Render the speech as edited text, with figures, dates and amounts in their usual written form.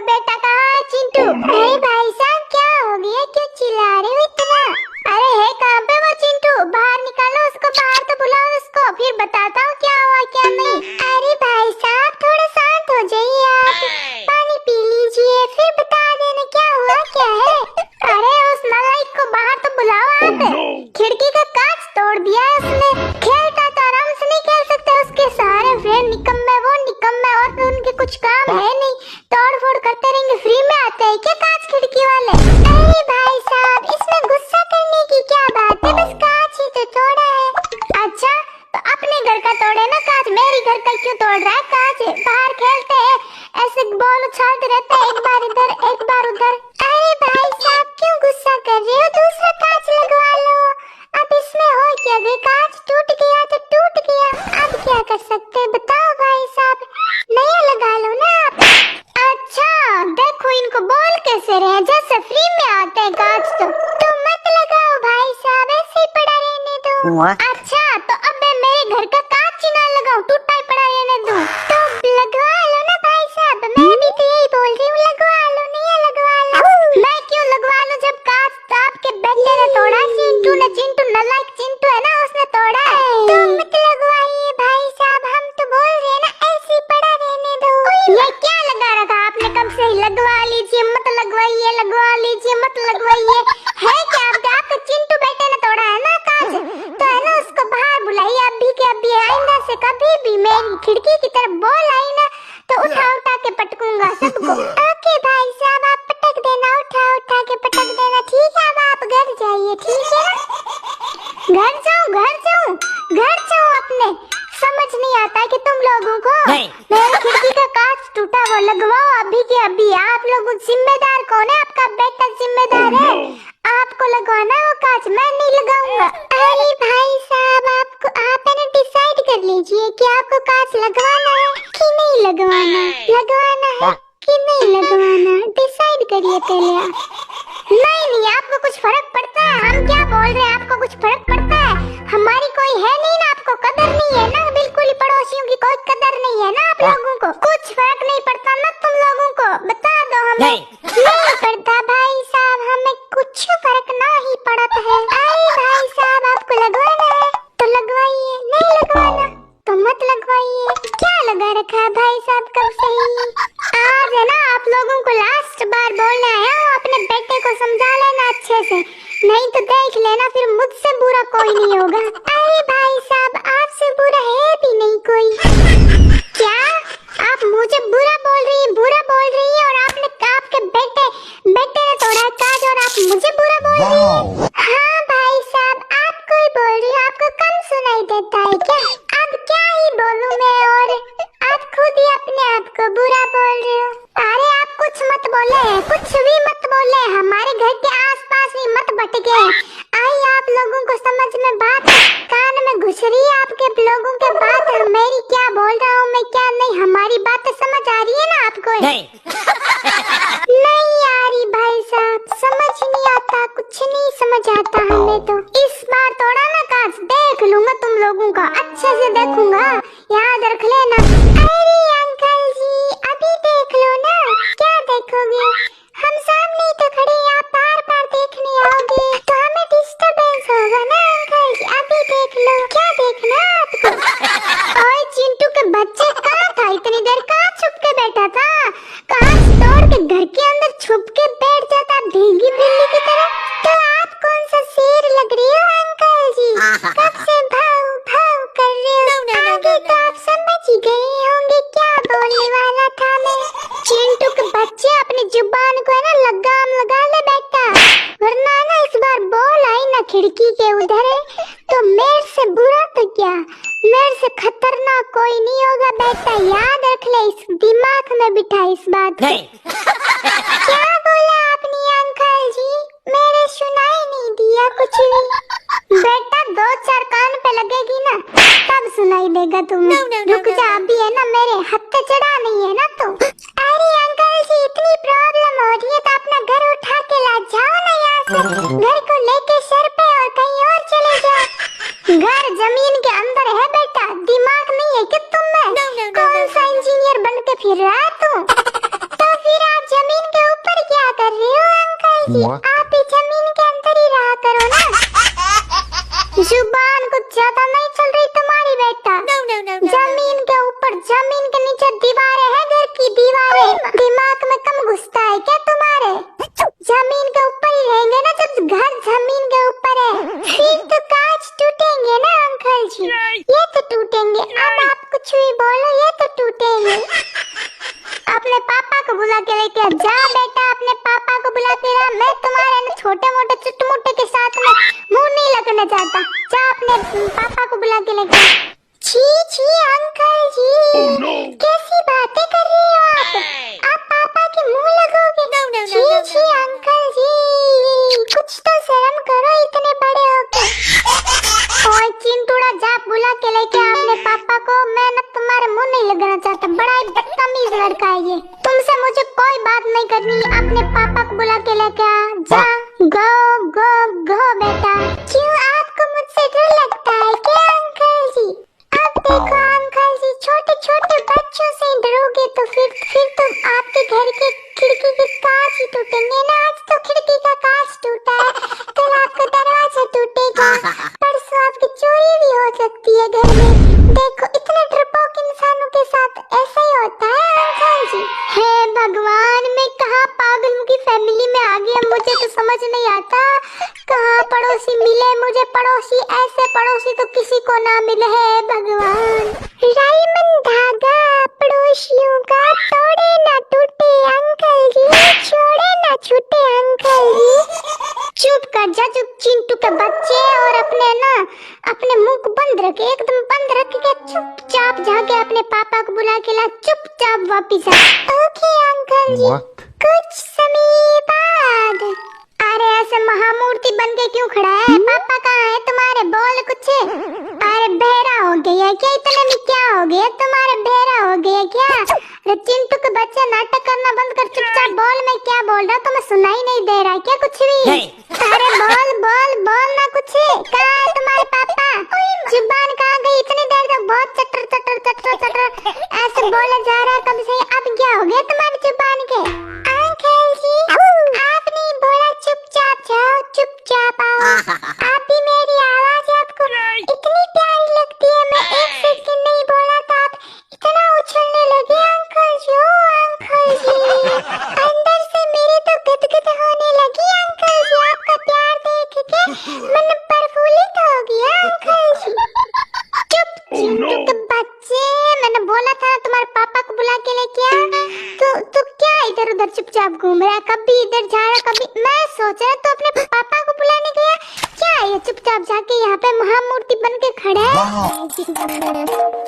बेटा कहाँ है चिंटू? अरे भाई साहब क्या हो गया, क्यों चिल्ला रहे हो इतना? अरे है कहाँ पे वो चिंटू? बाहर निकालो उसको, बाहर तो बुलाओ उसको, फिर बताता हूँ क्या हुआ क्या नहीं। अरे भाई साहब थोड़ा शांत हो जाइए, आप पानी पी लीजिए फिर बता देना क्या हुआ क्या है। अरे उस नालायक को बाहर तो बुलाओ आप। खिड़की का कांच तोड़ दिया है उसने, खेलता तो आराम से नहीं खेल सकते, उसके सारे फ्रेंड निकम्मे, वो निकम्मे, और उनके कुछ काम है नहीं, तोड़ फोड़ करते रहेंगे। फ्री में आते हैं क्या कांच खिड़की वाले? अरे भाई साहब इसमें गुस्सा करने की क्या बात है, बस कांच ही तो तोड़ा है। अच्छा तो अपने घर का तोड़े ना कांच, मेरी घर का क्यों तोड़ रहा है कांच? बाहर खेलते हैं ऐसे बॉल उछालते रहते हैं, एक बार इधर एक बार उधर। अरे भाई साहब क्यों गुस्सा कर रहे हो, दूसरा कांच लगवा लो। अब इसमें हो क्या गया, कांच टूट गया तो टूट गया, अब क्या कर सकते हैं बताओ भाई साहब, नया लगा लो ना आप। अच्छा देखो इनको बोल कैसे रहे, जैसे फ्री में आते हैं कांच तो मत लगाओ भाई साहब, ऐसे ही पड़ा रहने दो। अच्छा तो अब मैं मेरे घर का कांच ही ना लगाऊं, टूटा ही पड़ा रहने दूं, तो लगवा लो ना भाई साहब। मैं भी तो यही बोल रही हूँ, लगवा लो, नया लगवा लो। मैं क्यों लगवा लूं जब कांच तो आपके बेटे ने तोड़ा, चिंटू नालायक चिंटू है ना उसने तोड़ा है, तो मत लगवाइए भाई साहब, हम तो बोल रहे हैं ना ऐसे ही पड़ा रहने दो। ये क्या लगा रखा आपने कब से ही, लगवा लीजिए मत लगवाइए, लगवा लीजिए मत लगवाइए, है क्या आपका चिंटू बेटे ने तोड़ा है ना कांच, तो है ना उसको बाहर बुलाइए अभी के अभी, आइंदा से कभी भी मेरी खिड़की की तरफ बॉल आई ना तो उठा उठा के पटकूंगा सबको। ओके भाई साहब आप पटक देना, उठा उठा के पटक देना, ठीक है। अब आप घर जाइए ठीक है ना? घर जाऊं घर जाऊं घर जाऊं अपने, समझ नहीं आता कि तुम लोगों को। मेरे खिड़की का कांच टूटा वो लगवाओ अभी के अभी। आप लोग जिम्मेदार कौन है? आपका बेटा जिम्मेदार है, आपको लगवाना है वो कांच, मैं नहीं लगाऊंगा। अरे भाई साहब आपको, आप है ना डिसाइड कर लीजिए कि आपको कांच लगवाना है कि नहीं लगवाना, लगवाना है कि नहीं लगवाना, डिसाइड करिए पहले आप। नहीं आपको कुछ फर्क पड़ता है, हम क्या बोल रहे हैं आपको कुछ फर्क पड़ता है? हमारी कोई है नहीं ना, आपको कदर नहीं है ना, बिल्कुल ही पड़ोसियों की कोई कदर नहीं है ना आप लोगों को, कुछ फर्क नहीं पड़ता ना तुम लोगों को, बता दो हमें। नहीं पड़ता भाई साहब, हमें कुछ फर्क ना ही पड़ता है। अरे भाई साहब आपको लगवाना है तो लगवाइए, नहीं लगवाना तो मत लगवाइए। क्या लगा रखा है भाई साहब कब से ही? आज है ना आप लोगों को लास्ट बार बोलना है, अपने बेटे को समझा लेना अच्छे से, नहीं तो देख लेना फिर मुझसे बुरा कोई नहीं होगा। अरे भाई साहब आपसे बुरा है भी नहीं कोई। क्या आप मुझे बुरा बोल रही है और आपने आपके बेटे ने तोड़ा कांच और आप मुझे बुरा बोल रही है? हाँ भाई साहब आपको ही बोल रही हूँ, आपको कम सुनाई देता है क्या? अब क्या ही बोलूं मैं, और आप खुद ही अपने आप को बुरा बोल रहे हो। अरे आप कुछ मत बोले, कुछ भी मत बोले, हमारे घर के आसपास ही मत भटके। आई आप लोगों को समझ में बात, कान में घुस रही है आपके लोगों के बात, मेरी क्या बोल रहा हूँ मैं क्या नहीं, हमारी बातें समझ आ रही है ना आपको? नहीं आ रही भाई साहब, समझ नहीं आता, कुछ नहीं समझ आता हमें तो। इस बार तोड़ा ना कांच, देख लूंगा तुम लोगों का, अच्छे से देखूंगा, याद रख लेना। अरे अंकल जी अभी देख लो ना, क्या देखोगे, हम सामने ही तो खड़े हैं, आप बार बार देखने आओगे तो हमें डिस्टरबेंस होगा ना अंकल जी, अभी देख लो, क्या देखना है आपको? ओए चिंटू के बच्चे कहाँ था इतनी देर, कहाँ छुप के बैठा था, कहाँ तोड़ के घर के अंदर छुप के बैठ जाता भीगी बिल्ली की तरह। तो आप कौन सा शेर लग रही हो अंकल जी, कब से भाव भाव कर रहे हो? आगे तो आप समझ ही गए होंगे क्या बोलने वाला था मैं। चिंटू के बच्चे अपनी जुबान को है ना लगाम लगा ले बेटा, वरना ना इस बार बॉल आई ना खिड़की के उधर है तो मेरे से बुरा तो क्या, मेरे से खतरनाक कोई नहीं होगा बेटा, याद रख ले, इस दिमाग में बिठा इस बात को। क्या बोला आपने अंकल जी, मेरे सुनाई नहीं दिया कुछ भी। बेटा 2-4 कान पे लगेगी ना तब सुनाई देगा तुम्हें, रुक जा अभी है ना, मेरे हत्थे चढ़ा नहीं है ना तो। अरे अंकल जी इतनी प्रॉब्लम हो रही है तो अपना घर उठा के ला जाओ ना यहाँ से, घर को लेके सर पे और कहीं और चले जाओ। घर जमीन के अंदर है बेटा, दिमाग नहीं है कि तुम में? कौन सा इंजीनियर बन के फिर रहा तू? तो फिर आप जी आप ही जमीन के अंदर ही रहा करो ना। जुबान कुछ ज्यादा नहीं चल रही तुम्हारी बेटा। जमीन के ऊपर जमीन के नीचे दीवारें है, घर की दीवारें। दिमाग में कम घुसता है क्या तुम्हारे? जमीन के ऊपर ही रहेंगे ना, जब घर जमीन के ऊपर है फिर तो कांच टूटेंगे ना अंकल जी, ये तो टूटेंगे। अब आप कुछ भी बोलो ये तो टूटेंगे। अपने पापा को बुला के लेके जा बेटा, अपने पापा को बुला के ला। मैं तुम्हारे छोटे मोटे चुटमुटे के साथ में मुंह नहीं लगना चाहता। जा अपने पापा को बुला के लेके। छी छी अंकल जी, कैसी बातें कर रही हो आप पापा के मुंह लगोगे? छी छी अंकल जी, कुछ तो शर्म करो इतने बड़े होके। ओए चिंटूड़ा, जा बुला के लेके अपने पापा को। मैं ना तुम्हारे मुंह नहीं लगना चाहता, बड़ा ही बदतमीज लड़का है ये। तुमसे मुझे कोई बात नहीं करनी, अपने पापा को बुला के लेके आ। जा गो गो गो बेटा। क्यों आपको मुझसे डर लगता है क्या अंकल जी? अब देखो अंकल जी, छोटे छोटे बच्चों से डरोगे तो फिर तो आपके घर के खिड़की के कांच ही टूटेंगे ना। आज तो खिड़की का कांच टूटा है, कल आपका दरवाजा टूटेगा, परसों आपकी चोरी भी हो सकती है घर में। देखो इतने डरपोक इंसानों के साथ ऐसा ही होता है अंकल जी। हे भगवान, मैं कहाँ पागलों की फैमिली में आ गया, मुझे तो समझ नहीं आता। कहाँ पड़ोसी मिले मुझे, पड़ोसी ऐसे पड़ोसी तो किसी को ना मिले। है भगवान, डायमंड धागा पड़ोसियों का तोड़े ना टूटे अंकल जी, छोड़े ना छूटे अंकल जी। चुप कर जा चुप चिंटू के बच्चे, और अपने मुंह को बंद रखे, एकदम बंद रख के चुपचाप जाके अपने पापा को बुला के ला। चुपचाप वापिस आ। ओके अंकल जी। कुछ समय बाद। अरे ऐसे महामूर्ति बन के क्यों खड़ा है? पापा कहाँ है तुम्हारे? बोल कुछ। अरे बहरा हो गया क्या? इतने में क्या हो गया तुम्हारे? बहरा हो गया क्या? अरे चिंटू के बच्चे नाटक करना बंद कर, चुपचाप बोल। मैं क्या बोल रहा तुम्हें सुनाई नहीं दे रहा क्या कुछ भी? अरे बोल बोल बोल ना कुछ। कहाँ है तुम्हारे पापा? जुबान कहाँ गई? इतनी देर तक बहुत चटर चटर चटर चटर ऐसे बोले जा रहा है कब से। अब क्या हो गया तुम्हारी जुबान के? अंकल जी आपने बोला चुपचाप जाओ, चुपचाप आओ। आप भी मेरी आवाज आपको इतनी प्यारी लगती है, मैं एक सेकंड नहीं बोला तो आप इतना उछलने लगे अंकल जी। ओ अंकल जी, अंदर से मेरे तो गदगद होने लगी अंकल जी। आपका प्यार देख के मन प्रफुल्लित हो गया अंकल जी। चुप चिंटू के बच्चे, मैंने बोला था तुम्हारे पापा को बुला के लेके आ। तो क्या इधर उधर चुपचाप घूम रहा है? कभी इधर जा रहा, कभी। मैं सोच रहा तो अपने पापा को बुलाने गया, क्या ये चुपचाप जाके यहाँ पे महामूर्ति बन के खड़ा है।